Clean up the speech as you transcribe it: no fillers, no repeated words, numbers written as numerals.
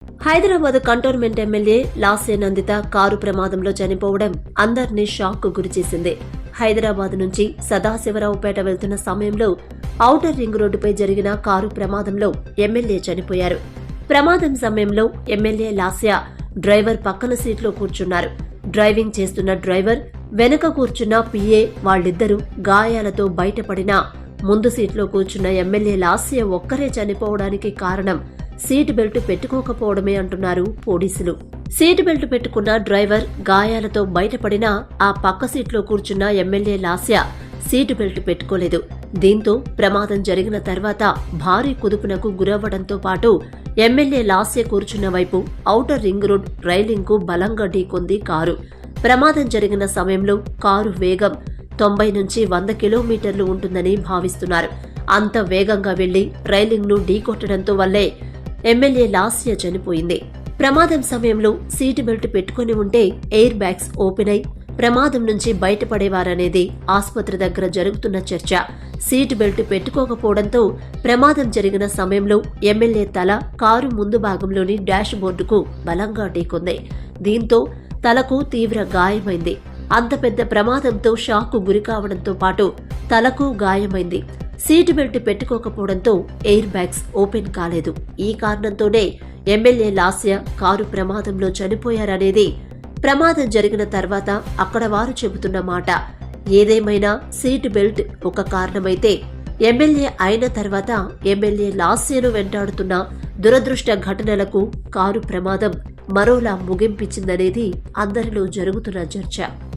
Hyderabad cantonment MLA Lasya Nanditha car ప్రమాదంలో చనిపోవడం అందర్నీ షాక్ కు గురిచేసింది. హైదరాబాద్ నుంచి సదాశివరావుపేట వెళ్తున్న సమయంలో ఔటర్ రింగ్ రోడ్డుపై జరిగిన కారు ప్రమాదంలో ఎమ్మెల్యే చనిపోయారు. ప్రమాదం సమయంలో ఎమ్మెల్యే లాస్య డ్రైవర్ పక్కన సీట్లో కూర్చున్నారు. డ్రైవింగ్ చేస్తున్న డ్రైవర్, వెనక కూర్చున్న పిఏ వాళ్ళిద్దరూ గాయాలతో బయటపడినా ముందు సీట్లో కూర్చున్న ఎమ్మెల్యే లాస్య ఒక్కరే చనిపోవడానికి కారణం సీట్ బెల్ట్ పెట్టుకోకపోవడమే అంటున్నారు పోలీసులు. సీట్ బెల్ట్ పెట్టుకున్న డ్రైవర్ గాయాలతో బయటపడినా ఆ పక్క సీట్లో కూర్చున్న ఎమ్మెల్యే లాస్య సీటు బెల్ట్ పెట్టుకోలేదు. దీంతో ప్రమాదం జరిగిన తర్వాత భారీ కుదుపునకు గురవ్వడంతో పాటు ఎమ్మెల్యే లాస్య కూర్చున్న వైపు ఔటర్ రింగ్ రోడ్ రైలింగ్ కు బలంగా ఢీకొంది కారు. ప్రమాదం జరిగిన సమయంలో కారు వేగం 90 నుంచి 100 కిలోమీటర్లు ఉంటుందని భావిస్తున్నారు. అంత వేగంగా వెళ్లి రైలింగ్ ను ఢీకొట్టడంతో వల్లే ఎమ్మెల్యే లాస్య చనిపోయింది. ప్రమాదం సమయంలో సీటు బెల్ట్ పెట్టుకుని ఉంటే ఎయిర్ బ్యాగ్స్ ఓపెన్ అయి ప్రమాదం నుంచి బయటపడేవారనేది ఆసుపత్రి దగ్గర జరుగుతున్న చర్చ. సీటు బెల్ట్ పెట్టుకోకపోవడంతో ప్రమాదం జరిగిన సమయంలో ఎమ్మెల్యే తల కారు ముందు భాగంలోని డాష్ బోర్డుకు బలంగా ఢీకొంది. దీంతో తలకు తీవ్ర గాయమైంది. అంత పెద్ద ప్రమాదంతో షాక్ కు గురికావడంతో పాటు తలకు గాయమైంది. సీటు బెల్ట్ పెట్టుకోకపోవడంతో ఎయిర్ బ్యాగ్స్ ఓపెన్ కాలేదు. ఈ కారణంతోనే ఎమ్మెల్యే లాస్య కారు ప్రమాదంలో చనిపోయారనేది ప్రమాదం జరిగిన తర్వాత అక్కడ వారు చెబుతున్న మాట. ఏదేమైనా సీటు బెల్ట్ ఒక కారణమైతే ఎమ్మెల్యే అయిన తర్వాత ఎమ్మెల్యే లాస్యను వెంటాడుతున్న దురదృష్ట ఘటనలకు కారు ప్రమాదం మరోలా ముగింపించిందనేది అందరిలో జరుగుతున్న చర్చ.